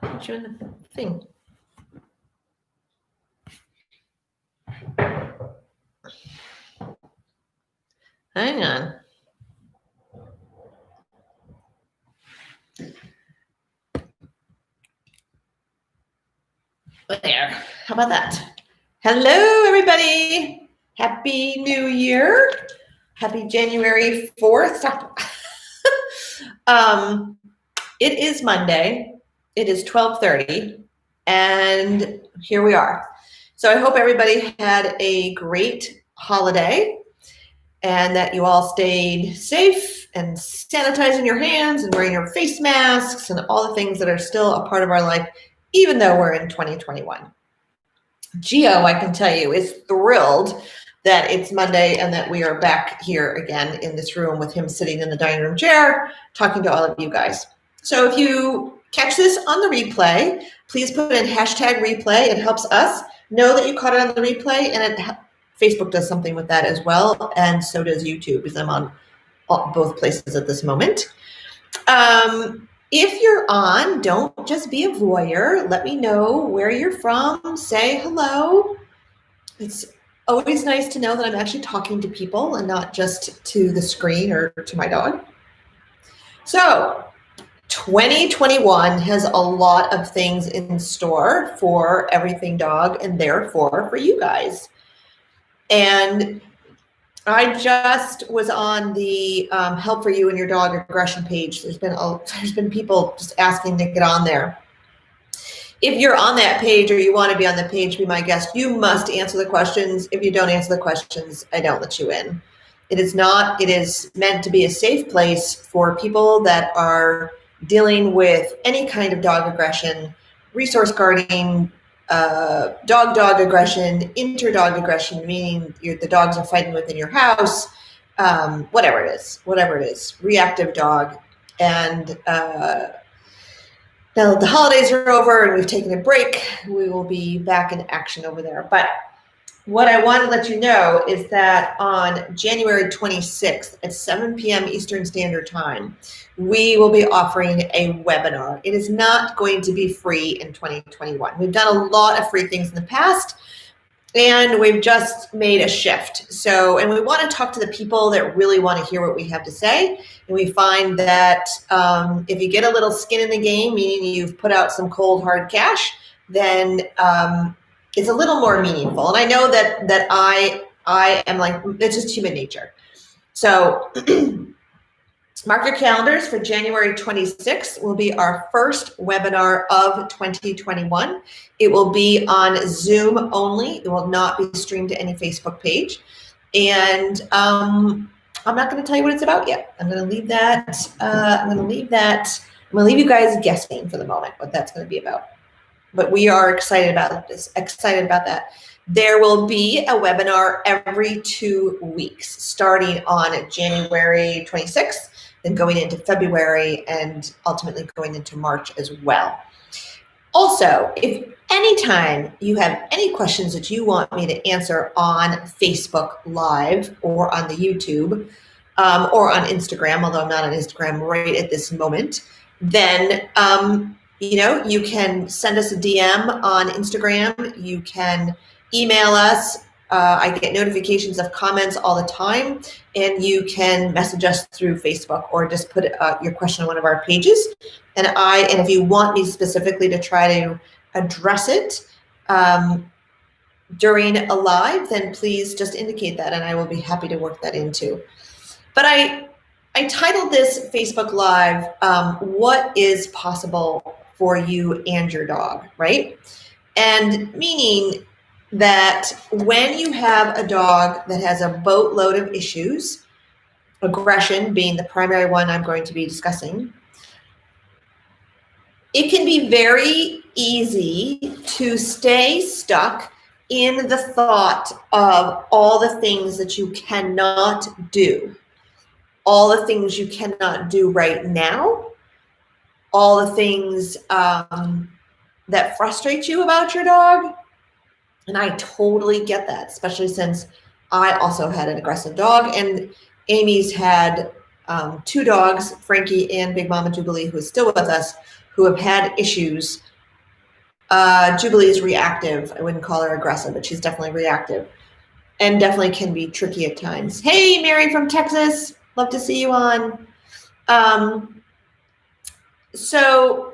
Put you in the thing. Hang on. There. How about that? Hello, everybody. Happy New Year. Happy January 4th. It is Monday. It is 12:30, and here we are. So I hope everybody had a great holiday and that you all stayed safe and sanitizing your hands and wearing your face masks and all the things that are still a part of our life, even though we're in 2021. Gio, I can tell you, is thrilled that it's Monday and that we are back here again in this room with him sitting in the dining room chair talking to all of you guys. So if you catch this on the replay, please put in hashtag replay. It helps us know that you caught it on the replay, and Facebook does something with that as well, and so does YouTube, because I'm on both places at this moment. If you're on, don't just be a voyeur. Let me know where you're from. Say hello. It's always nice to know that I'm actually talking to people and not just to the screen or to my dog. So 2021 has a lot of things in store for Everything Dog, and therefore for you guys. And I just was on the Help for You and Your Dog Aggression page. There's been people just asking to get on there. If you're on that page or you want to be on the page, be my guest, you must answer the questions. If you don't answer the questions, I don't let you in. It is meant to be a safe place for people that are dealing with any kind of dog aggression, resource guarding, dog aggression, inter-dog aggression, meaning the dogs are fighting within your house, whatever it is, reactive dog. And now that the holidays are over and we've taken a break, we will be back in action over there. But what I want to let you know is that on January 26th at 7 p.m. Eastern Standard Time, we will be offering a webinar. It is not going to be free in 2021. We've done a lot of free things in the past, and we've just made a shift. And we want to talk to the people that really want to hear what we have to say. And we find that if you get a little skin in the game, meaning you've put out some cold, hard cash, then it's a little more meaningful. And I know that I am like, it's just human nature. So mark your calendars for January 26th will be our first webinar of 2021. It will be on Zoom only. It will not be streamed to any Facebook page. And I'm not going to tell you what it's about yet. I'm going to leave that. I'm going to leave you guys guessing for the moment what that's going to be about. But we are excited about that. There will be a webinar every 2 weeks, starting on January 26th, then going into February, and ultimately going into March as well. Also, if anytime you have any questions that you want me to answer on Facebook Live or on the YouTube or on Instagram, although I'm not on Instagram right at this moment, then you can send us a DM on Instagram. You can email us. I get notifications of comments all the time, and you can message us through Facebook or just put your question on one of our pages. And if you want me specifically to try to address it during a live, then please just indicate that, and I will be happy to work that into. But I titled this Facebook Live, What is Possible for You and Your Dog, right? And meaning that when you have a dog that has a boatload of issues, aggression being the primary one I'm going to be discussing, it can be very easy to stay stuck in the thought of all the things that you cannot do, all the things you cannot do right now, all the things that frustrate you about your dog, And I totally get that, especially since I also had an aggressive dog, and Amy's had 2 dogs, Frankie and Big Mama Jubilee, who is still with us, who have had issues. Jubilee is reactive. I wouldn't call her aggressive, but she's definitely reactive and definitely can be tricky at times. Hey, Mary from Texas. Love to see you on. So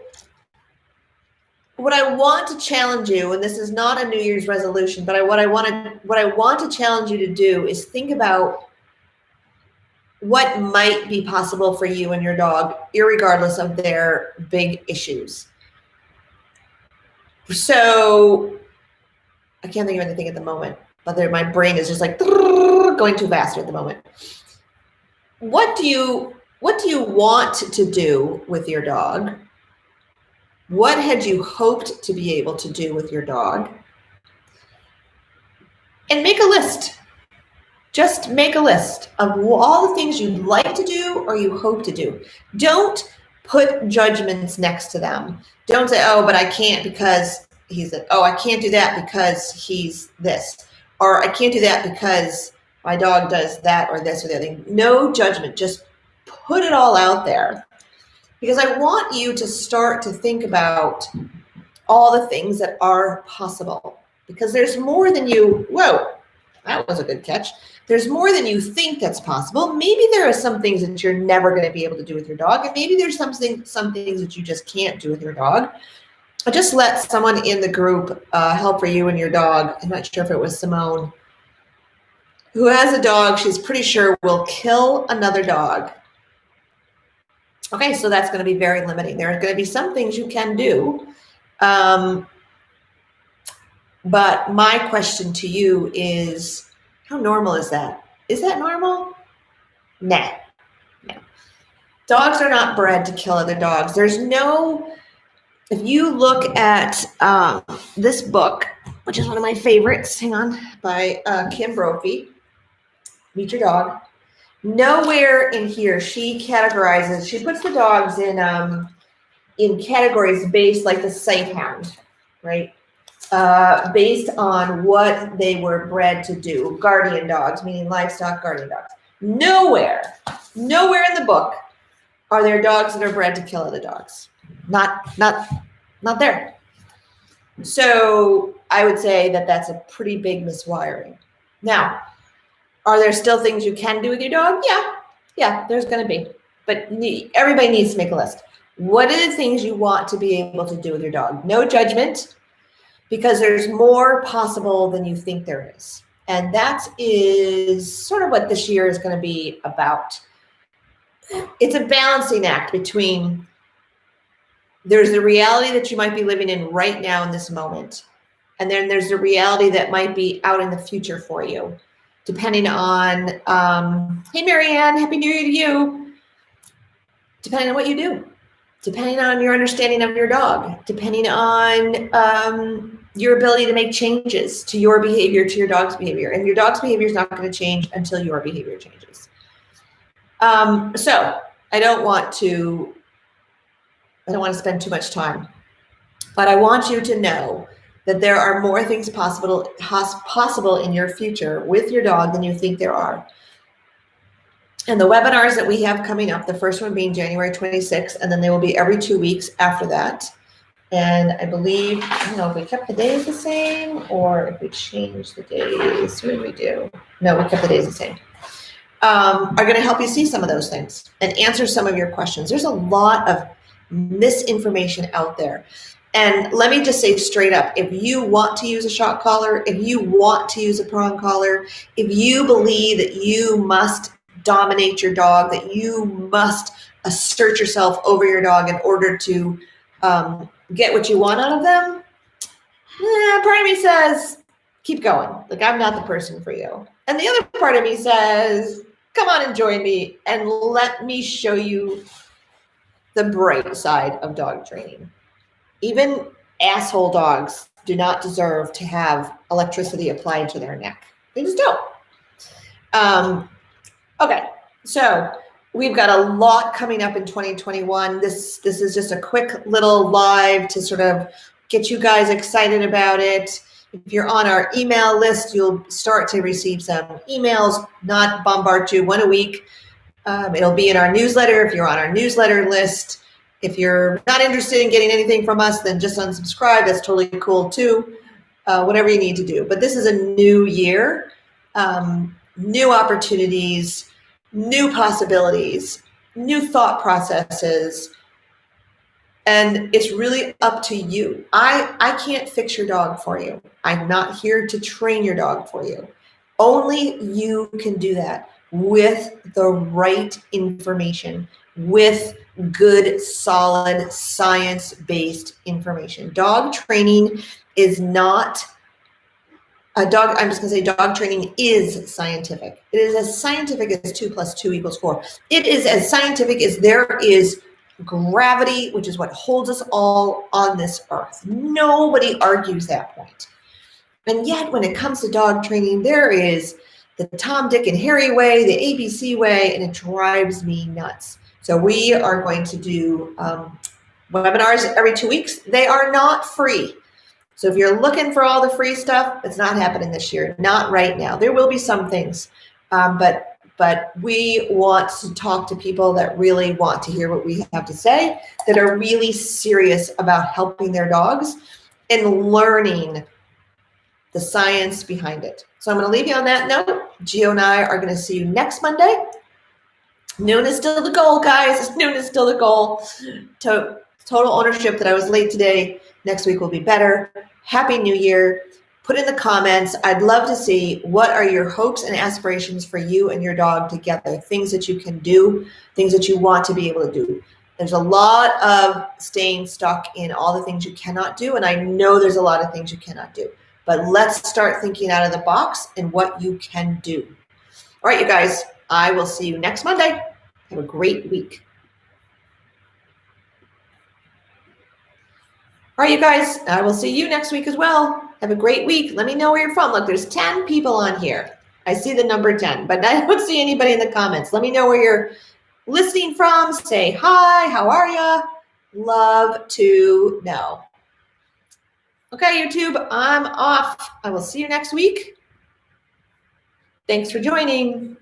what I want to challenge you, and this is not a New Year's resolution, but what I want to challenge you to do is think about what might be possible for you and your dog, irregardless of their big issues. So I can't think of anything at the moment, but my brain is just like going too fast at the moment. What do you want to do with your dog? What had you hoped to be able to do with your dog? And make a list. Just make a list of all the things you'd like to do or you hope to do. Don't put judgments next to them. Don't say, oh, but I can't because he's a, oh, I can't do that because he's this. Or I can't do that because my dog does that or this or the other thing. No judgment. Just put it all out there. Because I want you to start to think about all the things that are possible. Because there's more than you, whoa, that was a good catch. There's more than you think that's possible. Maybe there are some things that you're never going to be able to do with your dog. And maybe there's some things that you just can't do with your dog. I just let someone in the group help for you and your dog. I'm not sure if it was Simone, who has a dog she's pretty sure will kill another dog. Okay, so that's going to be very limiting. There are going to be some things you can do. But my question to you is, how normal is that? Is that normal? Nah. No. Dogs are not bred to kill other dogs. There's no, if you look at this book, which is one of my favorites, hang on, by Kim Brophy, Meet Your Dog. Nowhere in here she categorizes, she puts the dogs in categories based like the sight hound, right? Based on what they were bred to do. Guardian dogs, meaning livestock guardian dogs. Nowhere in the book are there dogs that are bred to kill other dogs. Not there. So I would say that that's a pretty big miswiring. Now, are there still things you can do with your dog? Yeah, there's going to be. But everybody needs to make a list. What are the things you want to be able to do with your dog? No judgment, because there's more possible than you think there is. And that is sort of what this year is going to be about. It's a balancing act between there's the reality that you might be living in right now in this moment. And then there's the reality that might be out in the future for you. Depending on, hey, Marianne, Happy New Year to you. Depending on what you do, depending on your understanding of your dog, depending on your ability to make changes to your behavior, to your dog's behavior. And your dog's behavior is not going to change until your behavior changes. So I don't want to spend too much time, but I want you to know that there are more things possible in your future with your dog than you think there are. And the webinars that we have coming up, the first one being January 26th, and then they will be every 2 weeks after that. And I believe, I don't know if we kept the days the same or if we changed the days. What did we do? No, we kept the days the same. Are going to help you see some of those things and answer some of your questions. There's a lot of misinformation out there. And let me just say straight up, if you want to use a shock collar, if you want to use a prong collar, if you believe that you must dominate your dog, that you must assert yourself over your dog in order to get what you want out of them, part of me says, keep going. Like, I'm not the person for you. And the other part of me says, come on and join me and let me show you the bright side of dog training. Even asshole dogs do not deserve to have electricity applied to their neck. They just don't. Okay, so we've got a lot coming up in 2021. This is just a quick little live to sort of get you guys excited about it. If you're on our email list, you'll start to receive some emails, not bombard you one a week. It'll be in our newsletter if you're on our newsletter list. If you're not interested in getting anything from us, then just unsubscribe. That's totally cool too. Whatever you need to do. But this is a new year, new opportunities, new possibilities, new thought processes. And it's really up to you. I can't fix your dog for you. I'm not here to train your dog for you. Only you can do that with the right information, with good, solid, science-based information. Dog training is not I'm just going to say dog training is scientific. It is as scientific as 2 + 2 = 4. It is as scientific as there is gravity, which is what holds us all on this earth. Nobody argues that point. And yet, when it comes to dog training, there is the Tom, Dick, and Harry way, the ABC way, and it drives me nuts. So we are going to do webinars every 2 weeks. They are not free. So if you're looking for all the free stuff, it's not happening this year, not right now. There will be some things, but we want to talk to people that really want to hear what we have to say, that are really serious about helping their dogs and learning the science behind it. So I'm going to leave you on that note. Gio and I are going to see you next Monday. Noon is still the goal, guys. Noon is still the goal. Total ownership that I was late today. Next week will be better. Happy New Year. Put in the comments. I'd love to see what are your hopes and aspirations for you and your dog together. Things that you can do, things that you want to be able to do. There's a lot of staying stuck in all the things you cannot do, and I know there's a lot of things you cannot do. But let's start thinking out of the box and what you can do. All right, you guys, I will see you next Monday. Have a great week. All right, you guys, I will see you next week as well. Have a great week. Let me know where you're from. Look, there's 10 people on here. I see the number 10, but I don't see anybody in the comments. Let me know where you're listening from. Say hi. How are ya? Love to know. Okay, YouTube, I'm off. I will see you next week. Thanks for joining.